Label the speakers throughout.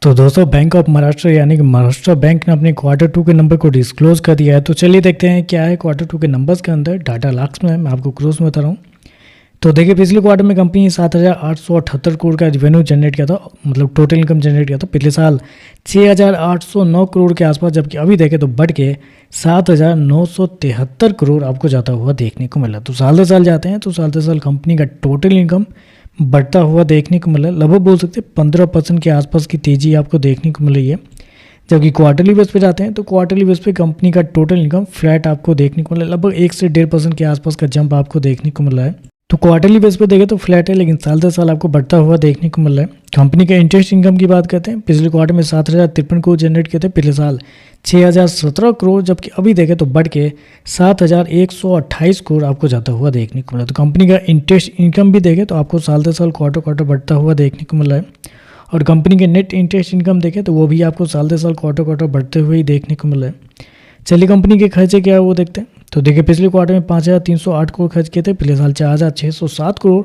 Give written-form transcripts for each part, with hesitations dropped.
Speaker 1: तो दोस्तों bank of Maharashtra यानी कि महाराष्ट्र बैंक ने अपने क्वार्टर 2 के नंबर को डिस्क्लोज कर दिया है। तो चलिए देखते हैं क्या है क्वार्टर 2 के नंबर्स के अंदर। डाटा लाख्स में है, मैं आपको क्रोस में बता रहा हूँ। तो देखिए पिछले क्वार्टर में कंपनी ने 7,878 करोड़ का रेवेन्यू जनरेट किया था, मतलब टोटल इनकम जनरेट किया था। पिछले साल 6,809 करोड़ के आसपास, जबकि अभी देखें तो बढ़ के 7,973 करोड़ आपको जाता हुआ देखने को मिला। तो साल दर साल जाते हैं तो साल दर साल कंपनी का टोटल इनकम बढ़ता हुआ देखने को मिला। लगभग बोल सकते हैं 15% के आसपास की तेज़ी आपको देखने को मिल रही है। जबकि क्वार्टरली बेस पे जाते हैं तो क्वार्टरली बेस पे कंपनी का टोटल इनकम फ्लैट आपको देखने को मिला। लगभग 1 से 1.5% के आसपास का जंप आपको देखने को मिल रहा है। तो क्वार्टरली बेस पे देखें तो फ्लैट है, लेकिन साल दर साल आपको बढ़ता हुआ देखने को मिल रहा है। कंपनी के इंटरेस्ट इनकम की बात करते हैं, पिछले क्वार्टर में 7,053 करोड़ जनरेट किए थे, पिछले साल 6,017 करोड़, जबकि अभी देखें तो बढ़ के 7,128 करोड़ आपको जाता हुआ देखने को मिला। तो कंपनी का इंटरेस्ट इनकम भी देखें तो आपको साल दर साल क्वार्टर बढ़ता हुआ देखने को मिल रहा है। और कंपनी के नेट इंटरेस्ट इनकम देखें तो वो भी आपको साल दर साल क्वार्टर बढ़ते हुए ही देखने को मिल रहा है। चलिए कंपनी के खर्चे क्या है वो देखते हैं। तो देखिए पिछले क्वार्टर में 5,308 करोड़ खर्च किए थे, पिछले साल 4,607 करोड़,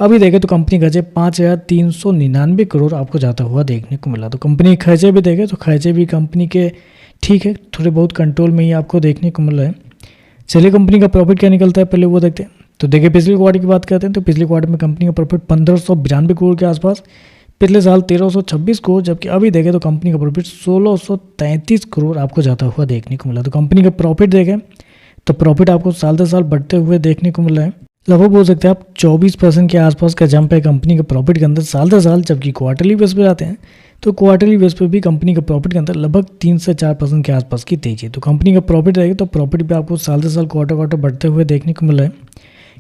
Speaker 1: अभी देखें तो कंपनी खर्चे 5,399 करोड़ आपको जाता हुआ देखने को मिला। तो कंपनी के खर्चे भी देखें तो खर्चे भी कंपनी के ठीक है, थोड़े बहुत कंट्रोल में ही आपको देखने को मिल रहा है। चलिए कंपनी का प्रॉफिट क्या निकलता है पहले वो देखते हैं। तो देखिए पिछले क्वार्टर की बात करते हैं तो पिछले क्वार्टर में कंपनी का प्रॉफिट 1,592 करोड़ के आसपास, पिछले साल 1,326 करोड़, जबकि अभी देखें तो कंपनी का प्रॉफिट 1,633 करोड़ आपको जाता हुआ देखने को मिला। तो कंपनी का प्रॉफिट देखें तो प्रॉफिट आपको साल दर साल बढ़ते हुए देखने को मिल रहा है। लगभग बोल सकते हैं आप 24% के आसपास का जंप है कंपनी के प्रॉफिट के अंदर साल दर साल। जबकि क्वार्टरली बेस पे जाते हैं तो क्वार्टरली बेस पे भी कंपनी के प्रॉफिट के अंदर लगभग 3 से 4% के आसपास की तेजी है। तो कंपनी का प्रॉफिट रहेगा तो प्रॉफिट भी आपको साल दर साल क्वार्टर बढ़ते हुए देखने को मिल रहा है।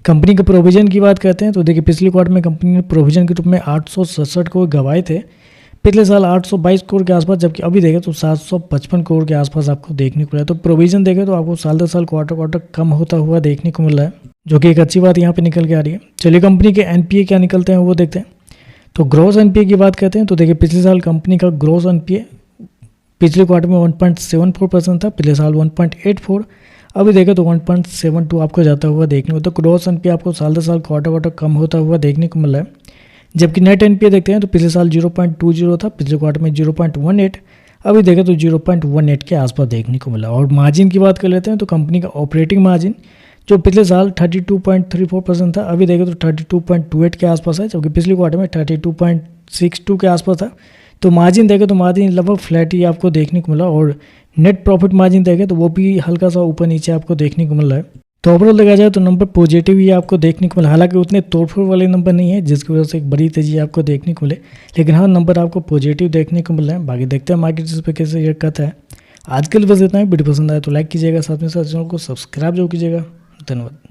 Speaker 1: कंपनी के प्रोविजन की बात करते हैं तो देखिए पिछले क्वार्टर में कंपनी ने प्रोविजन के रूप में 867 करोड़ गंवाए थे, पिछले साल 822 करोड़ के आसपास, जबकि अभी देखें तो 755 करोड़ के आसपास आपको देखने को मिला है। तो प्रोविजन देखें तो आपको साल दर साल क्वार्टर कम होता हुआ देखने को मिल रहा है, जो कि एक अच्छी बात यहाँ पे निकल के आ रही है। चलिए कंपनी के एनपीए क्या निकलते हैं वो देखते हैं। तो ग्रॉस एनपीए की बात करते हैं तो देखिए पिछले साल कंपनी का ग्रॉस एनपीए पिछले क्वार्टर में 1.74% था, पिछले साल 1.84, अभी देखें तो 1.72 आपको जाता हुआ देखने को। तो ग्रॉस एनपीए आपको साल दर साल क्वार्टर कम होता हुआ देखने को मिल रहा है। जबकि नेट एनपीए देखते हैं तो पिछले साल 0.20 था, पिछले क्वार्टर में 0.18, अभी देखें तो 0.18 के आसपास देखने को मिला। और मार्जिन की बात कर लेते हैं तो कंपनी का ऑपरेटिंग मार्जिन जो पिछले साल 32.34% था, अभी देखें तो 32.28 के आसपास है, जबकि पिछले क्वार्टर में 32.62 के आसपास था। तो मार्जिन देखें तो मार्जिन लगभग फ्लैट ही आपको देखने को मिला। और नेट प्रॉफिट मार्जिन देखें तो वो भी हल्का सा ऊपर नीचे आपको देखने को मिल रहा है। तो ओवरऑल देखा जाए तो नंबर पॉजिटिव ही आपको देखने को मिला, हालांकि उतने तोड़फोड़ वाले नंबर नहीं है जिसकी वजह से एक बड़ी तेजी आपको देखने को मिले, लेकिन हाँ नंबर आपको पॉजिटिव देखने को मिल रहा है। बाकी देखते हैं मार्केट इस पर कैसे रिएक्ट करता है। आज के लिए बस इतना ही। वीडियो पसंद आए तो लाइक कीजिएगा, साथ में साथ चैनल को सब्सक्राइब जरूर कीजिएगा। धन्यवाद।